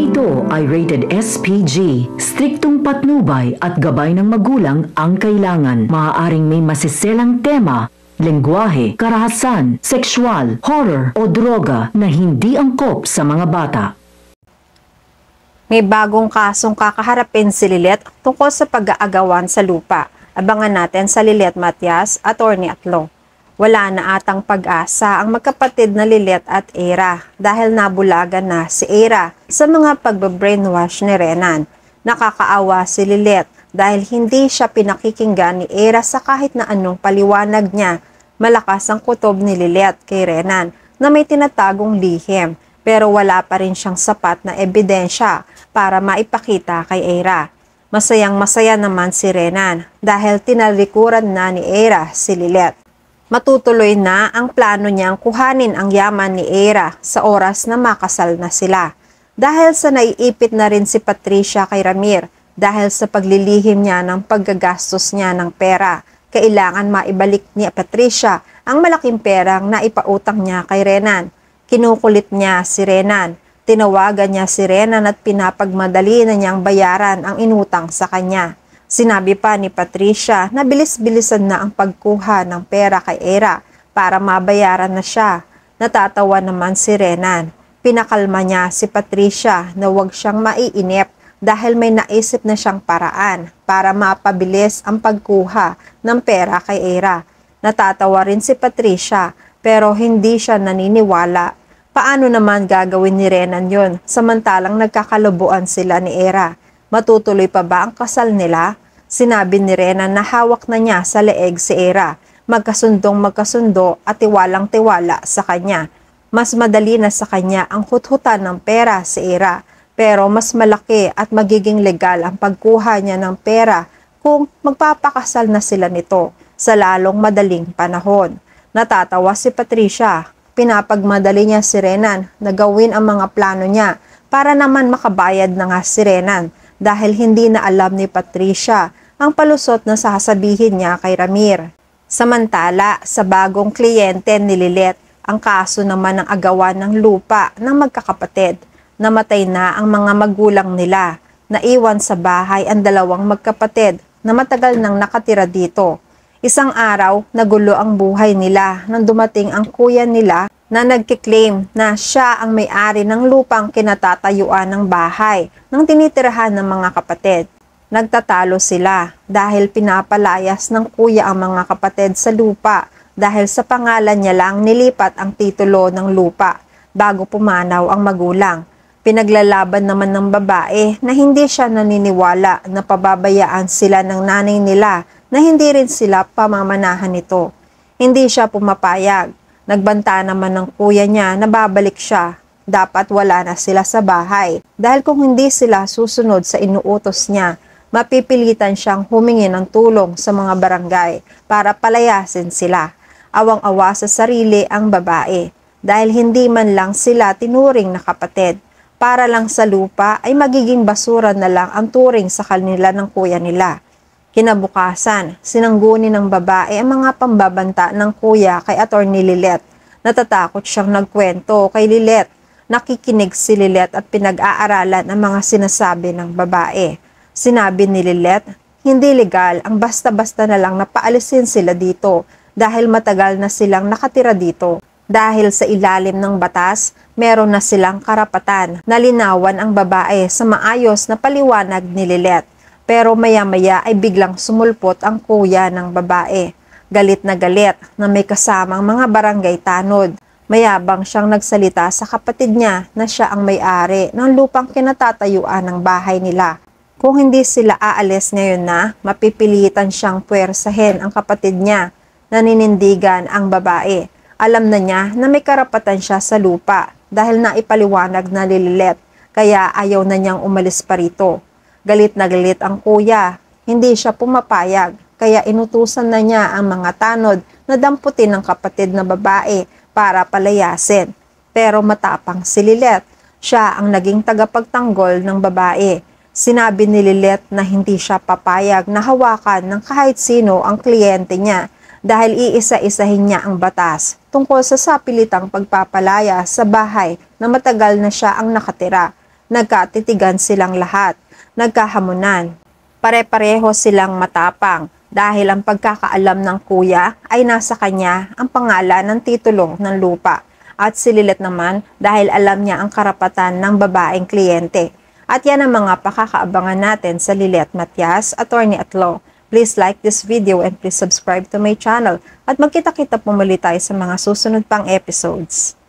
ito ay rated SPG. Striktong patnubay at gabay ng magulang ang kailangan. Maaaring may masiselang tema, lengguwahe, karahasan, sexual, horror o droga na hindi angkop sa mga bata. May bagong kasong kakaharapin si Lilet tungkol sa pag-aagawan sa lupa. Abangan natin sa Lilet Matias, Attorney at Law. Wala na atang pag-asa ang magkapatid na Lilet at Eira dahil nabulagan na si Eira sa mga pagbe-brainwash ni Renan. Nakakaawa si Lilet dahil hindi siya pinakikinggan ni Eira sa kahit na anong paliwanag niya. Malakas ang kutob ni Lilet kay Renan na may tinatagong lihim pero wala pa rin siyang sapat na ebidensya para maipakita kay Eira. Masayang-masaya naman si Renan dahil tinalikuran na ni Eira si Lilet. Matutuloy na ang plano niyang kuhanin ang yaman ni Eira sa oras na makasal na sila. Dahil sa naiipit na rin si Patricia kay Ramir dahil sa paglilihim niya ng paggagastos niya ng pera, kailangan maibalik ni Patricia ang malaking perang naipautang niya kay Renan. Kinukulit niya si Renan. Tinawagan niya si Renan at pinapagmadali na niyang bayaran ang inutang sa kanya. Sinabi pa ni Patricia na bilis-bilisan na ang pagkuha ng pera kay Eira para mabayaran na siya. Natatawa naman si Renan. Pinakalma niya si Patricia na huwag siyang maiinip dahil may naisip na siyang paraan para mapabilis ang pagkuha ng pera kay Eira. Natatawa rin si Patricia pero hindi siya naniniwala. Paano naman gagawin ni Renan yon samantalang nagkakalubuan sila ni Eira? Matutuloy pa ba ang kasal nila? Sinabi ni Renan na hawak na niya sa leeg si Eira. Magkasundong magkasundo at tiwalang-tiwala sa kanya. Mas madali na sa kanya ang huthutan ng pera si Eira. Pero mas malaki at magiging legal ang pagkuha niya ng pera kung magpapakasal na sila nito sa lalong madaling panahon. Natatawa si Patricia. Pinapagmadali niya si Renan na gawin ang mga plano niya para naman makabayad na nga si Renan dahil hindi na alam ni Patricia ang palusot na sasabihin niya kay Ramir. Samantala, sa bagong kliyente ni Lilet, ang kaso naman ng agawan ng lupa ng magkakapatid. Namatay na ang mga magulang nila. Naiwan sa bahay ang dalawang magkapatid na matagal nang nakatira dito. Isang araw, nagulo ang buhay nila nang dumating ang kuya nila na nagkiklaim na siya ang may-ari ng lupang kinatatayuan ng bahay ng tinitirahan ng mga kapatid. Nagtatalo sila dahil pinapalayas ng kuya ang mga kapatid sa lupa dahil sa pangalan niya lang nilipat ang titulo ng lupa bago pumanaw ang magulang. Pinaglalaban naman ng babae na hindi siya naniniwala na pababayaan sila ng nanay nila na hindi rin sila pamamanahan nito. Hindi siya pumapayag. Nagbanta naman ng kuya niya na babalik siya. Dapat wala na sila sa bahay dahil kung hindi sila susunod sa inuutos niya, mapipilitan siyang humingi ng tulong sa mga barangay para palayasin sila. Awang-awa sa sarili ang babae dahil hindi man lang sila tinuring na kapatid. Para lang sa lupa ay magiging basura na lang ang turing sa kanila ng kuya nila. Kinabukasan, sinangguni ng babae ang mga pambabanta ng kuya kay Attorney Lilet. Natatakot siyang nagkwento kay Lilet. Nakikinig si Lilet at pinag-aaralan ang mga sinasabi ng babae. Sinabi ni Lilet, hindi legal ang basta-basta na lang napaalisin sila dito dahil matagal na silang nakatira dito. Dahil sa ilalim ng batas, meron na silang karapatan na linawan ang babae sa maayos na paliwanag ni Lilet. Pero maya-maya ay biglang sumulpot ang kuya ng babae. Galit na may kasamang mga barangay tanod. Mayabang siyang nagsalita sa kapatid niya na siya ang may-ari ng lupang kinatatayuan ng bahay nila. Kung hindi sila aalis ngayon na, mapipilitan siyang puwersahin ang kapatid niya. Naninindigan ang babae. Alam na niya na may karapatan siya sa lupa dahil naipaliwanag na Lilet, kaya ayaw na niyang umalis pa rito. Galit na galit ang kuya. Hindi siya pumapayag, kaya inutusan na niya ang mga tanod na damputin ng kapatid na babae para palayasin. Pero matapang si Lilet. Siya ang naging tagapagtanggol ng babae. Sinabi ni Lilet na hindi siya papayag na hawakan ng kahit sino ang kliyente niya dahil iisa-isahin niya ang batas tungkol sa sapilitang pagpapalaya sa bahay na matagal na siya ang nakatira. nagkatitigan silang lahat, nagkahamunan. Pare-pareho silang matapang dahil ang pagkakaalam ng kuya ay nasa kanya ang pangalan ng titulo ng lupa. At si Lilet naman dahil alam niya ang karapatan ng babaeng kliyente. At yan ang mga pakakaabangan natin sa Lilet Matias, Attorney at Law. Please like this video and please subscribe to my channel at magkita-kita po muli tayo sa mga susunod pang episodes.